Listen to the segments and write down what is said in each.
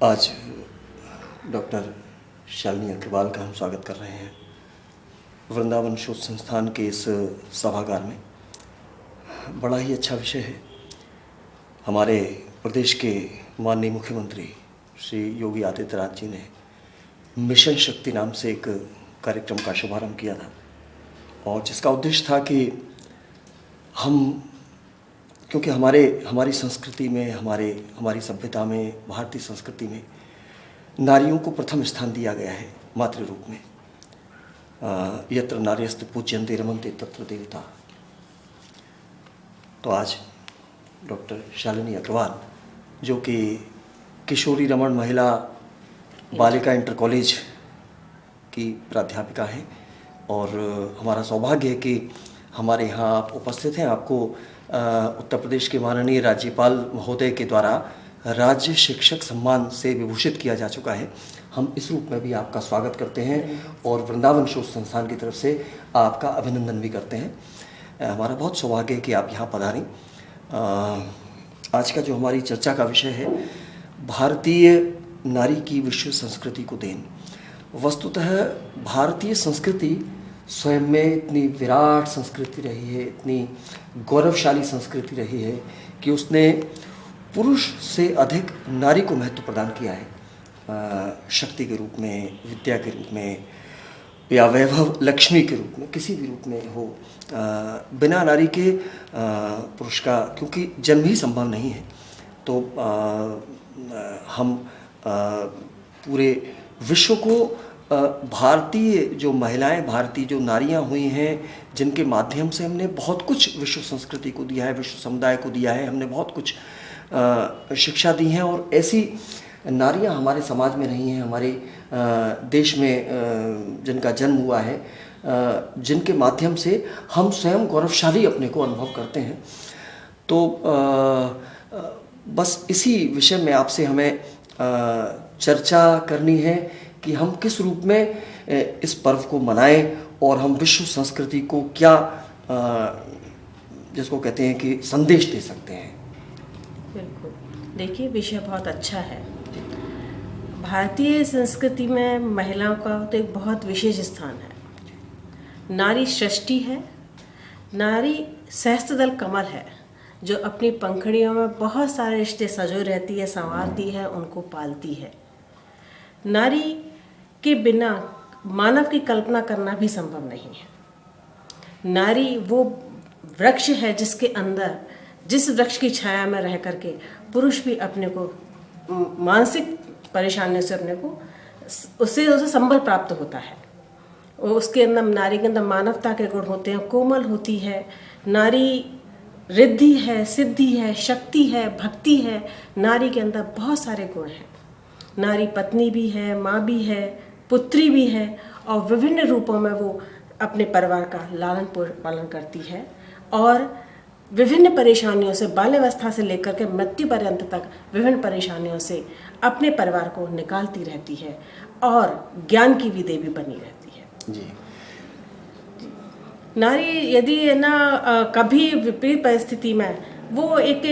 आज डॉक्टर शालिनी अग्रवाल का हम स्वागत कर रहे हैं वृंदावन शोध संस्थान के इस सभागार में। बड़ा ही अच्छा विषय है। हमारे प्रदेश के माननीय मुख्यमंत्री श्री योगी आदित्यनाथ जी ने मिशन शक्ति नाम से एक कार्यक्रम का शुभारंभ किया था, और जिसका उद्देश्य था कि क्योंकि हमारी संस्कृति में, हमारी सभ्यता में, भारतीय संस्कृति में नारियों को प्रथम स्थान दिया गया है मातृ रूप में। यत्र नार्यस्तु पूज्यन्ते रमन्ते तत्र देवता। तो आज डॉक्टर शालिनी अग्रवाल, जो कि किशोरी रमन महिला बालिका इंटर कॉलेज की प्राध्यापिका हैं, और हमारा सौभाग्य है कि हमारे यहाँ आप उपस्थित हैं। आपको उत्तर प्रदेश के माननीय राज्यपाल महोदय के द्वारा राज्य शिक्षक सम्मान से विभूषित किया जा चुका है। हम इस रूप में भी आपका स्वागत करते हैं और वृंदावन शोध संस्थान की तरफ से आपका अभिनंदन भी करते हैं। हमारा बहुत सौभाग्य है कि आप यहाँ पधारें। आज का जो हमारी चर्चा का विषय है, भारतीय नारी की विश्व संस्कृति को देन। वस्तुतः भारतीय संस्कृति स्वयं में इतनी विराट संस्कृति रही है, इतनी गौरवशाली संस्कृति रही है कि उसने पुरुष से अधिक नारी को महत्व प्रदान किया है। शक्ति के रूप में, विद्या के रूप में, या वैभव लक्ष्मी के रूप में, किसी भी रूप में हो, बिना नारी के पुरुष का क्योंकि जन्म ही संभव नहीं है। तो हम पूरे विश्व को भारतीय जो महिलाएं, भारतीय जो नारियां हुई हैं, जिनके माध्यम से हमने बहुत कुछ विश्व संस्कृति को दिया है, विश्व समुदाय को दिया है, हमने बहुत कुछ शिक्षा दी है, और ऐसी नारियां हमारे समाज में रही हैं, हमारे देश में जिनका जन्म हुआ है, जिनके माध्यम से हम स्वयं गौरवशाली अपने को अनुभव करते हैं। तो बस इसी विषय में आपसे हमें चर्चा करनी है कि हम किस रूप में इस पर्व को मनाएं, और हम विश्व संस्कृति को क्या जिसको कहते हैं कि संदेश दे सकते हैं। बिल्कुल, देखिए विषय बहुत अच्छा है। भारतीय संस्कृति में महिलाओं का तो एक बहुत विशेष स्थान है। नारी सृष्टि है, नारी सहस्त्रदल कमल है, जो अपनी पंखुड़ियों में बहुत सारे रिश्ते सजो रहती है, संवारती है, उनको पालती है। नारी के बिना मानव की कल्पना करना भी संभव नहीं है। नारी वो वृक्ष है जिसके अंदर, जिस वृक्ष की छाया में रह करके पुरुष भी अपने को मानसिक परेशानियों से अपने को उसे संबल प्राप्त होता है। उसके अंदर, नारी के अंदर मानवता के गुण होते हैं, कोमल होती है नारी, रिद्धि है, सिद्धि है, शक्ति है, भक्ति है। नारी के अंदर बहुत सारे गुण हैं। नारी पत्नी भी है, माँ भी है, पुत्री भी है, और विभिन्न रूपों में वो अपने परिवार का लालन पालन करती है, और विभिन्न परेशानियों से, बाल्यावस्था से लेकर के मृत्यु पर्यंत तक विभिन्न परेशानियों से अपने परिवार को निकालती रहती है, और ज्ञान की भी देवी बनी रहती है। जी। नारी यदि कभी विपरीत परिस्थिति में वो एक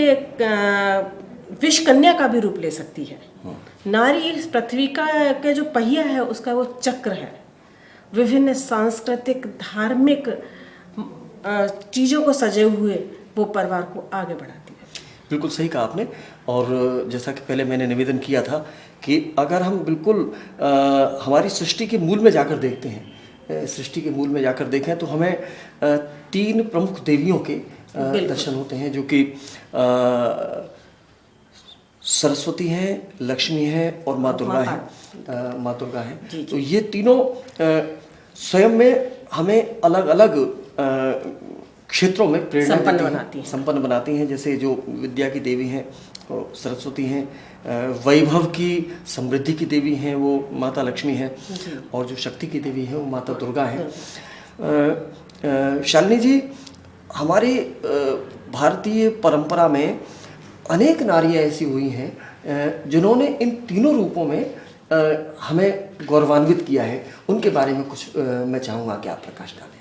विष कन्या का भी रूप ले सकती है। नारी इस पृथ्वी का के जो पहिया है, उसका वो चक्र है। विभिन्न सांस्कृतिक, धार्मिक चीज़ों को सजे हुए वो परिवार को आगे बढ़ाती है। बिल्कुल सही कहा आपने। और जैसा कि पहले मैंने निवेदन किया था कि अगर हम बिल्कुल हमारी सृष्टि के मूल में जाकर देखते हैं, सृष्टि के मूल में जाकर देखें, तो हमें 3 प्रमुख देवियों के दर्शन होते हैं, जो कि सरस्वती हैं, लक्ष्मी है और माँ दुर्गा है। माँ दुर्गा है। तो ये तीनों स्वयं में हमें अलग अलग क्षेत्रों में प्रेरणा संपन्न बनाती हैं। जैसे जो विद्या की देवी हैं वो सरस्वती हैं, वैभव की, समृद्धि की देवी हैं वो माता लक्ष्मी है, और जो शक्ति की देवी है वो माता दुर्गा है। शालिनी जी, हमारी भारतीय परंपरा में अनेक नारियां ऐसी हुई हैं जिन्होंने इन तीनों रूपों में हमें गौरवान्वित किया है। उनके बारे में कुछ मैं चाहूँगा कि आप प्रकाश डालें।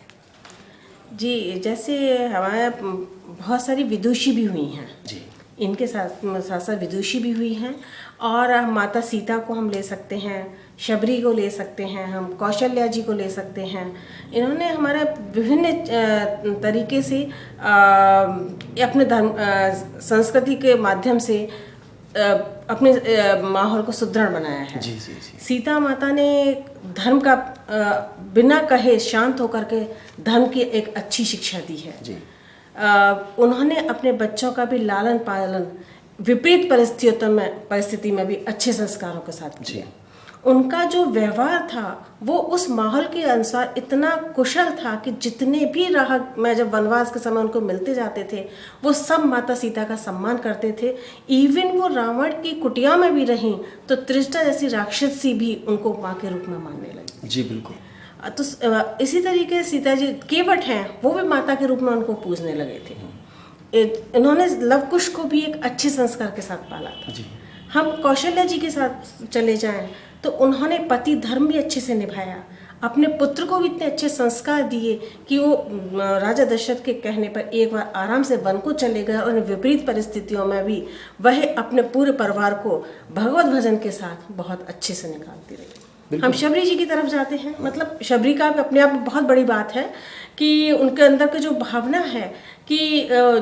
जी, जैसे हमारे बहुत सारी विदुषी भी हुई हैं। जी। इनके साथ साथ साथ विदुषी भी हुई हैं। और माता सीता को हम ले सकते हैं, शबरी को ले सकते हैं, हम कौशल्या जी को ले सकते हैं। इन्होंने हमारे विभिन्न तरीके से अपने धर्म संस्कृति के माध्यम से अपने माहौल को सुदृढ़ बनाया है। जी जी जी। सीता माता ने धर्म का बिना कहे शांत होकर के धर्म की एक अच्छी शिक्षा दी है जी। उन्होंने अपने बच्चों का भी लालन पालन विपरीत परिस्थिति में भी अच्छे संस्कारों के साथ किया। उनका जो व्यवहार था वो उस माहौल के अनुसार इतना कुशल था कि जितने भी राह में जब वनवास के समय उनको मिलते जाते थे वो सब माता सीता का सम्मान करते थे। इवन वो रावण की कुटिया में भी रहीं तो त्रिष्टा जैसी राक्षसी भी उनको माँ के रूप में मानने लगी। जी बिल्कुल। तो इसी तरीके सीता जी केवट हैं, वो भी माता के रूप में उनको पूजने लगे थे। इन्होंने लवकुश को भी एक अच्छे संस्कार के साथ पाला था। जी। हम कौशल्या जी के साथ चले जाएं तो उन्होंने पति धर्म भी अच्छे से निभाया, अपने पुत्र को भी इतने अच्छे संस्कार दिए कि वो राजा दशरथ के कहने पर एक बार आराम से वन को चले गए और विपरीत परिस्थितियों में भी वह अपने पूरे परिवार को भगवत भजन के साथ बहुत अच्छे से निकालती रही। हम शबरी जी की तरफ जाते हैं। मतलब शबरी का भी अपने आप में बहुत बड़ी बात है कि उनके अंदर की जो भावना है कि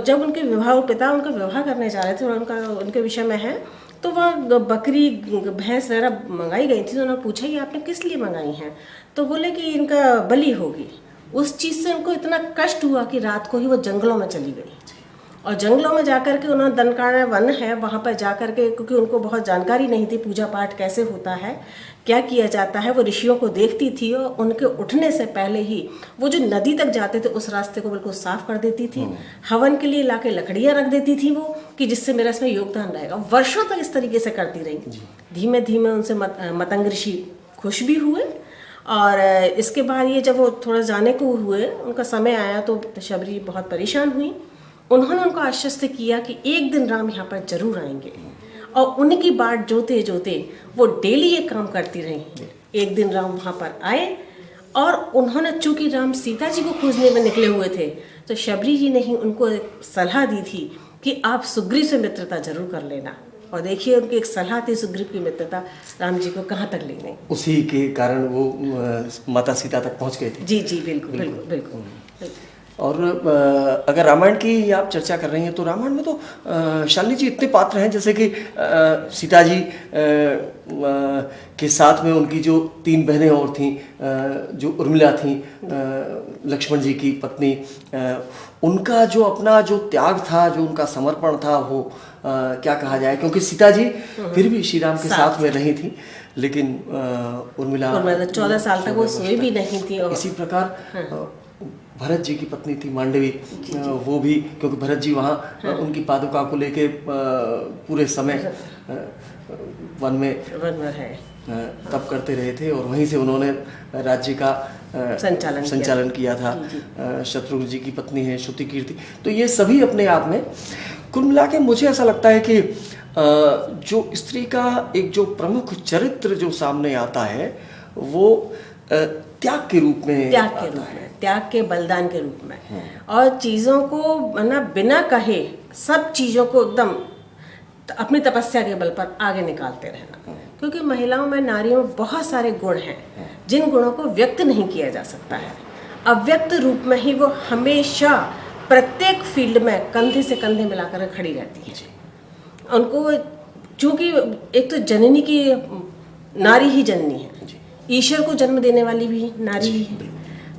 जब उनके पिता उनका विवाह करने जा रहे थे और उनके विषय में है तो वह बकरी भैंस वगैरह मंगाई गई थी। तो उन्होंने पूछा कि आपने किस लिए मंगाई हैं? तो बोले कि इनका बलि होगी। उस चीज़ से उनको इतना कष्ट हुआ कि रात को ही वो जंगलों में चली गई और जंगलों में जाकर के उन्होंने दंडकारण्य वन है वहाँ पर जाकर के, क्योंकि उनको बहुत जानकारी नहीं थी पूजा पाठ कैसे होता है, क्या किया जाता है, वो ऋषियों को देखती थी और उनके उठने से पहले ही वो जो नदी तक जाते थे उस रास्ते को बिल्कुल साफ कर देती थी। हवन के लिए लाके लकड़ियाँ रख देती थी वो कि जिससे मेरा इसमें योगदान रहेगा। वर्षों तक इस तरीके से करती रही। धीमे धीमे उनसे मतंग ऋषि खुश भी हुए और इसके बाद ये जब वो थोड़ा जाने को हुए, उनका समय आया तो शबरी बहुत परेशान हुई। उन्होंने उनको आश्वस्त किया कि एक दिन राम यहाँ पर जरूर आएंगे और उनकी बाट जोते जोते वो डेली ये काम करती रही। एक दिन राम वहाँ पर आए और उन्होंने, चूंकि राम सीता जी को खोजने में निकले हुए थे, तो शबरी जी ने ही उनको एक सलाह दी थी कि आप सुग्रीव से मित्रता जरूर कर लेना। और देखिए उनकी एक सलाह थी, सुग्रीव की मित्रता राम जी को कहाँ तक ले गई। उसी के कारण वो माता सीता तक पहुँच गए थे। जी जी बिल्कुल बिल्कुल बिल्कुल, बिल्कुल। और अगर रामायण की आप चर्चा कर रही हैं तो रामायण में तो शालिनी जी इतने पात्र हैं, जैसे कि सीता जी के साथ में उनकी जो 3 बहनें और थीं, जो उर्मिला थीं, लक्ष्मण जी की पत्नी, उनका जो अपना जो त्याग था, जो उनका समर्पण था, वो क्या कहा जाए, क्योंकि सीता जी फिर भी श्री राम के साथ में रही थी, लेकिन उर्मिला 14 साल तक वो सोई भी नहीं थी। और इसी प्रकार भरत जी की पत्नी थी मांडवी, वो भी, क्योंकि भरत जी वहाँ उनकी पादुका को लेके पूरे समय वन में है तप करते रहे थे और वहीं से उन्होंने राज्य का संचालन किया था। शत्रुघ्न जी की पत्नी है श्रुति कीर्ति। तो ये सभी अपने आप में कुल मिला के मुझे ऐसा लगता है कि जो स्त्री का एक जो प्रमुख चरित्र जो सामने आता है वो त्याग के रूप में, त्याग के बलिदान के रूप में, और चीज़ों को ना बिना कहे सब चीज़ों को एकदम अपनी तपस्या के बल पर आगे निकालते रहना। क्योंकि महिलाओं में, नारियों में बहुत सारे गुण हैं जिन गुणों को व्यक्त नहीं किया जा सकता है। अव्यक्त रूप में ही वो हमेशा प्रत्येक फील्ड में कंधे से कंधे मिलाकर खड़ी रहती है। उनको चूँकि एक तो जननी की, नारी ही जननी है, ईश्वर को जन्म देने वाली भी नारी ही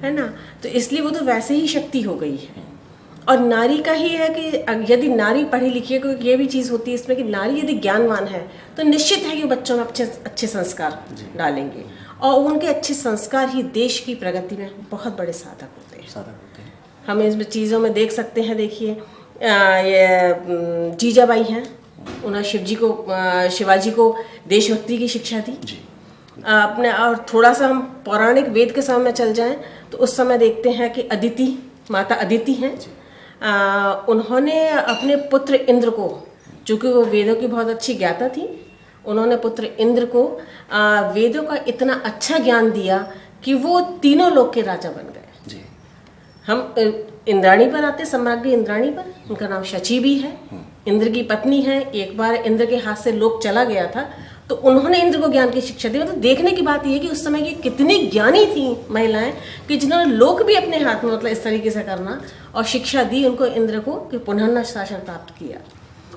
है ना, तो इसलिए वो तो वैसे ही शक्ति हो गई है। और नारी का ही है कि यदि नारी पढ़ी लिखी है, क्योंकि ये भी चीज़ होती है इसमें कि नारी यदि ज्ञानवान है तो निश्चित है कि बच्चों में अच्छे संस्कार डालेंगे और उनके अच्छे संस्कार ही देश की प्रगति में बहुत बड़े साधक होते हैं। हम इसमें चीज़ों में देख सकते हैं। देखिए ये जीजाबाई हैं, उन्होंने शिवाजी को देशभक्ति की शिक्षा दी अपने। और थोड़ा सा हम पौराणिक वेद के समय में चल जाएं तो उस समय देखते हैं कि अदिति, माता अदिति हैं, उन्होंने अपने पुत्र इंद्र को, चूँकि वो वेदों की बहुत अच्छी ज्ञाता थी, उन्होंने पुत्र इंद्र को वेदों का इतना अच्छा ज्ञान दिया कि वो तीनों लोक के राजा बन गए। हम इंद्राणी पर आते, सम्राज्ञी इंद्राणी पर, उनका नाम शची भी है। इंद्र की पत्नी हैं, एक बार इंद्र के हाथ से लोक चला गया था तो उन्होंने इंद्र को ज्ञान की शिक्षा दी। मतलब देखने की बात यह है कि उस समय की कितनी ज्ञानी थी महिलाएं कि जिन्होंने लोक भी अपने हाथ में मतलब इस तरीके से करना और शिक्षा दी उनको इंद्र को कि पुनः शासन प्राप्त किया।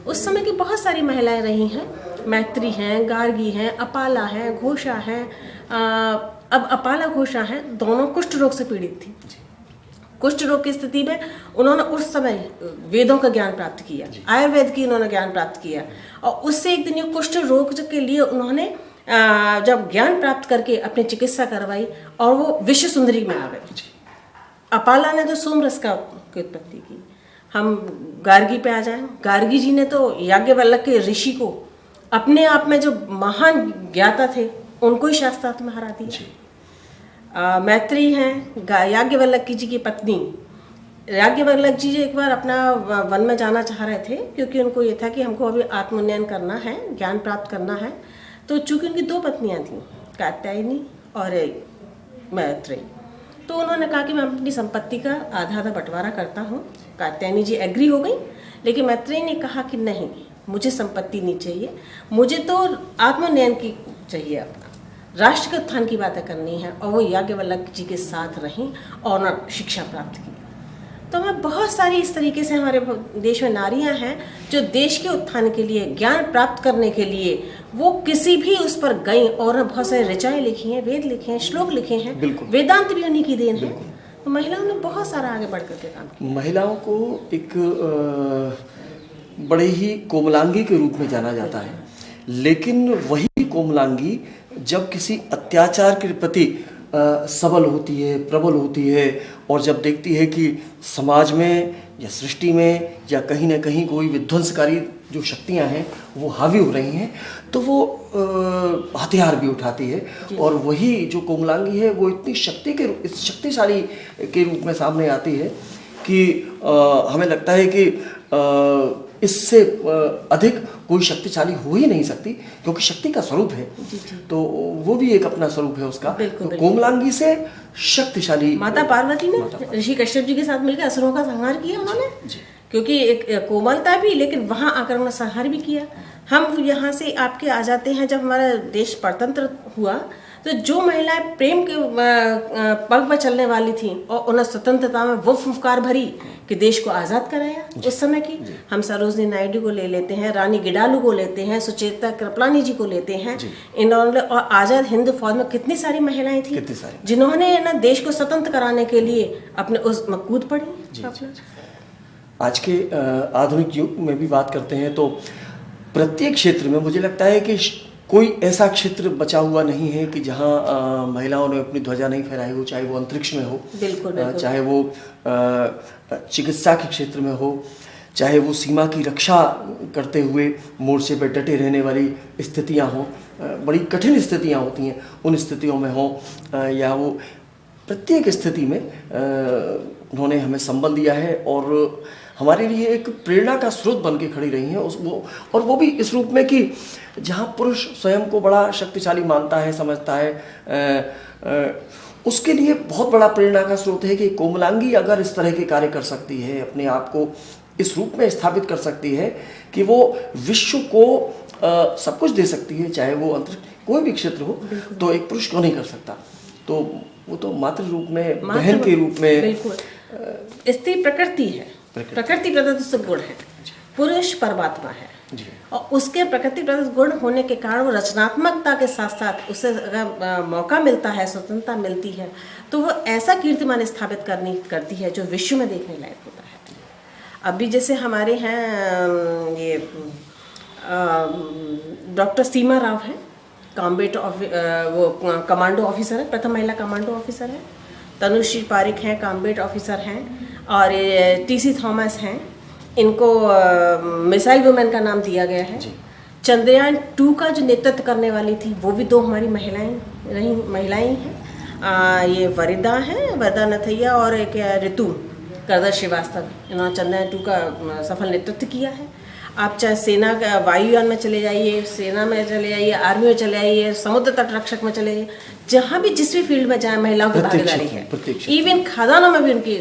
उस समय की बहुत सारी महिलाएं रही हैं, मैत्री हैं, गार्गी हैं, अपाला हैं, घोषा हैं। अब अपाला घोषा हैं दोनों कुष्ठ रोग से पीड़ित थी। कुष्ठ रोग की स्थिति में उन्होंने उस समय वेदों का ज्ञान प्राप्त किया, आयुर्वेद की उन्होंने ज्ञान प्राप्त किया और उससे एक दिन ये कुष्ठ रोग के लिए उन्होंने जब ज्ञान प्राप्त करके अपनी चिकित्सा करवाई और वो विश्व सुंदरी में आ गई। अपाला ने तो सोमरस की उत्पत्ति की। हम गार्गी पे आ जाएं, गार्गी जी ने तो याज्ञवल्क्य के ऋषि को अपने आप में जो महान ज्ञाता थे उनको ही शास्त्रार्थ में हरा दिया। मैत्री हैं याज्ञवल्क्य जी की पत्नी। याज्ञवल्क्य जी एक बार अपना वन में जाना चाह रहे थे क्योंकि उनको ये था कि हमको अभी आत्मोन्नयन करना है, ज्ञान प्राप्त करना है। तो चूंकि उनकी 2 पत्नियां थीं, कात्यायनी और मैत्री, तो उन्होंने कहा कि मैं अपनी संपत्ति का आधा आधा बंटवारा करता हूँ। कात्यायनी जी एग्री हो गई, लेकिन मैत्री ने कहा कि नहीं, मुझे संपत्ति नहीं चाहिए, मुझे तो आत्मोन्नयन की चाहिए, अपना राष्ट्र के उत्थान की बातें करनी है। और वो याज्ञवल्क्य जी के साथ रहीं और शिक्षा प्राप्त की। तो हमें बहुत सारी इस तरीके से हमारे देश में नारियां हैं जो देश के उत्थान के लिए, ज्ञान प्राप्त करने के लिए वो किसी भी उस पर गई और बहुत सारे ऋचाएं लिखी हैं, वेद लिखे हैं, श्लोक लिखे हैं, वेदांत भी उन्हीं की देन है। तो महिलाओं ने बहुत सारा आगे बढ़ करके काम किया। महिलाओं को एक बड़े ही कोमलांगी के रूप में जाना जाता है, लेकिन वही कोमलांगी जब किसी अत्याचार के प्रति सबल होती है, प्रबल होती है और जब देखती है कि समाज में या सृष्टि में या कहीं ना कहीं कोई विध्वंसकारी जो शक्तियां हैं वो हावी हो रही हैं, तो वो हथियार भी उठाती है। और वही जो कोमलांगी है वो इतनी शक्तिशाली के रूप में सामने आती है कि हमें लगता है कि इससे अधिक कोई शक्तिशाली हो ही नहीं सकती, क्योंकि शक्ति का स्वरूप है। तो वो भी एक अपना स्वरूप है उसका। तो कोमलांगी से शक्तिशाली माता पार्वती ने ऋषि कश्यप जी के साथ मिलकर असुरों का संहार किया उन्होंने, क्योंकि एक कोमलता भी, लेकिन वहां आकर उन्होंने संहार भी किया। हम यहाँ से आपके आ जाते हैं, जब हमारा देश परतंत्र हुआ तो जो महिलाएं प्रेम के पग पर चलने वाली थी और उन्हें स्वतंत्रता में वो फुफकार भरी कि देश को आज़ाद कराया उस समय की। हम सरोजनी नायडू को ले लेते हैं, रानी गिडालू को लेते हैं, सुचेता कृपलानी जी को लेते हैं। इन्होंने और आज़ाद हिंद फौज में कितनी सारी महिलाएं थी जिन्होंने ना देश को स्वतंत्र कराने के लिए अपने उस कूद पड़ी। आज के आधुनिक युग में भी बात करते हैं तो प्रत्येक क्षेत्र में मुझे लगता है कि कोई ऐसा क्षेत्र बचा हुआ नहीं है कि जहां महिलाओं ने अपनी ध्वजा नहीं फहराई हो, चाहे वो अंतरिक्ष में हो, बिल्कुल। चाहे वो चिकित्सा के क्षेत्र में हो, चाहे वो सीमा की रक्षा करते हुए मोर्चे पर डटे रहने वाली स्थितियां हो, बड़ी कठिन स्थितियां होती हैं, उन स्थितियों में हो, या वो प्रत्येक स्थिति में उन्होंने हमें संबल दिया है और हमारे लिए एक प्रेरणा का स्रोत बन के खड़ी रही हैं। और वो भी इस रूप में कि जहाँ पुरुष स्वयं को बड़ा शक्तिशाली मानता है, समझता है, उसके लिए बहुत बड़ा प्रेरणा का स्रोत है कि कोमलांगी अगर इस तरह के कार्य कर सकती है, अपने आप को इस रूप में स्थापित कर सकती है कि वो विश्व को सब कुछ दे सकती है, चाहे वो अंतरिक्ष कोई भी क्षेत्र हो, तो एक पुरुष क्यों नहीं कर सकता। तो वो तो मातृ रूप में, बहन के रूप में, स्त्री प्रकृति है, प्रकृति प्रदत्त गुण है, पुरुष परमात्मा है और उसके प्रकृति प्रदत्त गुण होने के कारण वो रचनात्मकता के साथ साथ उसे अगर मौका मिलता है, स्वतंत्रता मिलती है, तो वो ऐसा कीर्तिमान स्थापित करती है जो विश्व में देखने लायक होता है। अभी जैसे हमारे हैं ये डॉक्टर सीमा राव हैं, कॉम्बैट वो कमांडो ऑफिसर है, प्रथम महिला कमांडो ऑफिसर है। तनुश्री पारिक हैं, कॉम्बैट ऑफिसर हैं। और टीसी थॉमस हैं, इनको मिसाइल वुमेन का नाम दिया गया है। चंद्रयान 2 का जो नेतृत्व करने वाली थी वो भी 2 हमारी महिलाएं हैं। ये वरिदा हैं, वरिदा नथैया, और एक ऋतु करदर श्रीवास्तव, इन्होंने चंद्रयान 2 का सफल नेतृत्व किया है। आप चाहे सेना का वायुयान में चले जाइए, सेना में चले जाइए, आर्मी में चले जाइए, समुद्र तट रक्षक में चले जाइए, जहाँ भी जिस भी फील्ड में जाए महिलाओं की भागीदारी है। इवन खदानों में भी उनकी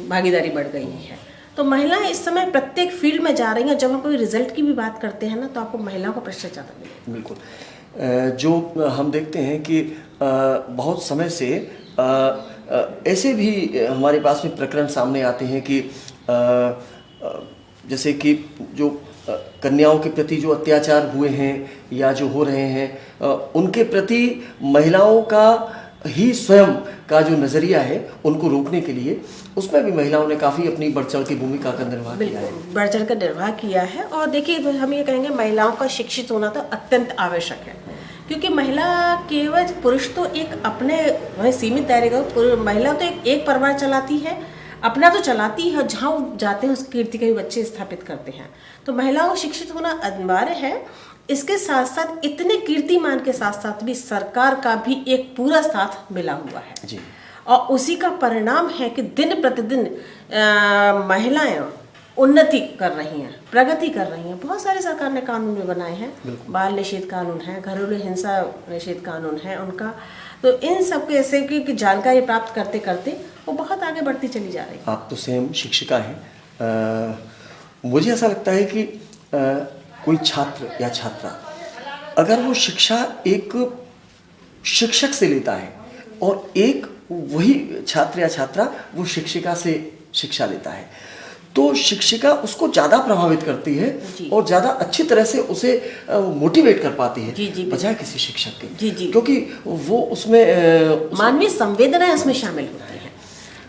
भागीदारी बढ़ गई है। तो महिलाएं इस समय प्रत्येक फील्ड में जा रही हैं। जब हम कोई रिजल्ट की भी बात करते हैं ना, तो आपको महिलाओं का प्रतिशत ज़्यादा मिलेगा। बिल्कुल। जो हम देखते हैं कि बहुत समय से ऐसे भी हमारे पास में प्रकरण सामने आते हैं कि जैसे कि जो कन्याओं के प्रति जो अत्याचार हुए हैं या जो हो रहे हैं, उनके प्रति महिलाओं का ही स्वयं का जो नज़रिया है उनको रोकने के लिए, उसमें भी महिलाओं ने काफ़ी अपनी बढ़ चढ़ की भूमिका का निर्वाह किया है। बढ़ चढ़ कर निर्वाह किया है। और देखिए, हम ये कहेंगे महिलाओं का शिक्षित होना तो अत्यंत आवश्यक है, क्योंकि महिला केवल, पुरुष तो एक अपने वही सीमित दायरे का, महिला तो एक परिवार चलाती है, अपना तो चलाती है, जहाँ वो जाते हैं उस कीर्ति के भी बच्चे स्थापित करते हैं। तो महिलाओं को शिक्षित होना अनिवार्य है। इसके साथ साथ इतने कीर्तिमान के साथ साथ भी सरकार का भी एक पूरा साथ मिला हुआ है जी। और उसी का परिणाम है कि दिन प्रतिदिन महिलाएं उन्नति कर रही हैं, प्रगति कर रही हैं। बहुत सारे सरकार ने कानून भी बनाए हैं, बाल निषेध कानून है, घरेलू हिंसा निषेध कानून है उनका। तो इन सब के ऐसे की जानकारी प्राप्त करते करते वो बहुत आगे बढ़ती चली जा रही है। आप तो स्वयं शिक्षिका हैं। मुझे ऐसा लगता है कि कोई छात्र या छात्रा अगर वो शिक्षा एक शिक्षक से लेता है और एक वही छात्र या छात्रा वो शिक्षिका से शिक्षा लेता है, तो शिक्षिका उसको ज़्यादा प्रभावित करती है और ज़्यादा अच्छी तरह से उसे मोटिवेट कर पाती है बजाय किसी शिक्षक के। क्योंकि वो उसमें मानवीय संवेदनाएं उसमें शामिल होती हैं,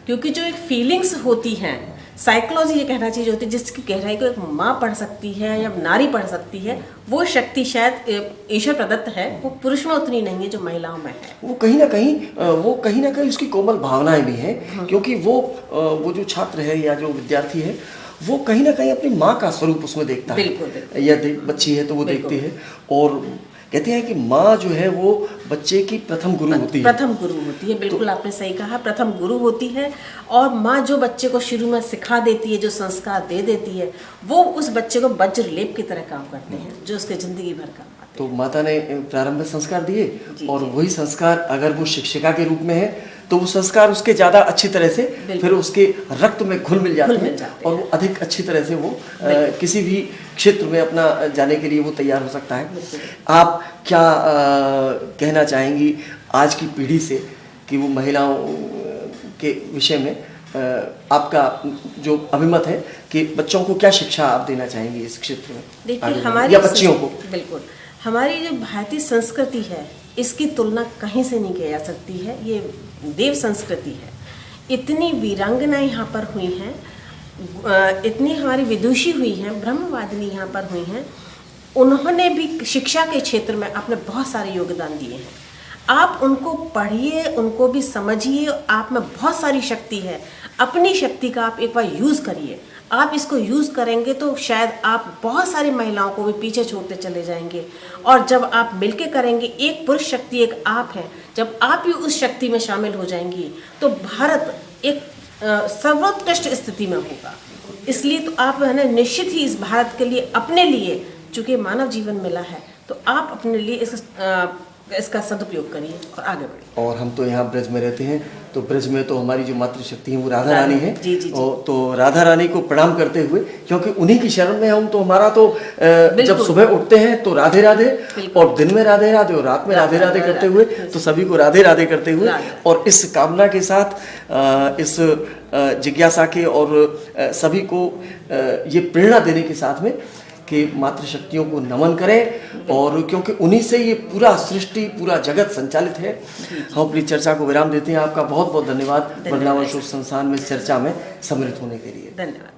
क्योंकि जो एक फीलिंग्स होती हैं, साइकोलॉजी ये कहना चाहिए होती है, जिसकी गहराई को एक माँ पढ़ सकती है या नारी पढ़ सकती है, वो शक्ति शायद ईश्वर प्रदत्त है, वो पुरुष में उतनी नहीं है जो महिलाओं में है। वो कहीं ना कहीं उसकी कोमल भावनाएं भी हैं, क्योंकि वो जो छात्र है या जो विद्यार्थी है वो कहीं ना कहीं अपनी माँ का स्वरूप उसमें देखता है, या बच्ची है तो वो देखती है। और कहते हैं कि माँ जो है वो बच्चे की प्रथम गुरु होती है। प्रथम गुरु होती है, बिल्कुल आपने सही कहा, प्रथम गुरु होती है। और माँ जो बच्चे को शुरू में सिखा देती है, जो संस्कार दे देती है, वो उस बच्चे को वज्र लेप की तरह काम करते हैं, जो उसके जिंदगी भर काम आते हैं। तो माता ने प्रारंभ में संस्कार दिए और वही संस्कार अगर वो शिक्षिका के रूप में है तो वो संस्कार उसके ज़्यादा अच्छी तरह से फिर उसके रक्त में घुल मिल जाते हैं और वो अधिक अच्छी तरह से वो किसी भी क्षेत्र में अपना जाने के लिए वो तैयार हो सकता है। आप क्या कहना चाहेंगी आज की पीढ़ी से कि वो महिलाओं के विषय में आपका जो अभिमत है कि बच्चों को क्या शिक्षा आप देना चाहेंगी इस क्षेत्र में? देखिए, हमारी या बच्चियों को बिल्कुल हमारी जो भारतीय संस्कृति है इसकी तुलना कहीं से नहीं की जा सकती है। ये देव संस्कृति है। इतनी वीरांगनाएं यहाँ पर हुई हैं, इतनी हमारी विदुषी हुई हैं, ब्रह्मवादिनी यहाँ पर हुई हैं। उन्होंने भी शिक्षा के क्षेत्र में अपने बहुत सारे योगदान दिए हैं। आप उनको पढ़िए, उनको भी समझिए। आप में बहुत सारी शक्ति है, अपनी शक्ति का आप एक बार यूज़ करिए। आप इसको यूज़ करेंगे तो शायद आप बहुत सारी महिलाओं को भी पीछे छोड़ते चले जाएंगे। और जब आप मिलके करेंगे, एक पुरुष शक्ति एक आप है, जब आप भी उस शक्ति में शामिल हो जाएंगी तो भारत एक सर्वोत्कृष्ट स्थिति में होगा। इसलिए तो आप है ना निश्चित ही इस भारत के लिए, अपने लिए, चूँकि मानव जीवन मिला है, तो आप अपने लिए इसका सदुपयोग करिए और आगे बढ़िए। और हम तो यहाँ ब्रज में रहते हैं, तो ब्रज में तो हमारी जो मातृशक्ति है वो राधा रानी है। और तो राधा रानी को प्रणाम करते हुए, क्योंकि उन्हीं की शरण में हम, तो हमारा तो जब सुबह उठते हैं तो राधे राधे, और दिन में राधे राधे और रात में राधे राधे करते हुए, तो सभी को राधे राधे करते हुए और इस कामना के साथ, इस जिज्ञासा के और सभी को ये प्रेरणा देने के साथ में कि मातृशक्तियों को नमन करें, और क्योंकि उन्हीं से ये पूरा सृष्टि, पूरा जगत संचालित है। हम अपनी चर्चा को विराम देते हैं। आपका बहुत बहुत धन्यवाद वृंदावन शोध संस्थान में चर्चा में सम्मिलित होने के लिए। धन्यवाद।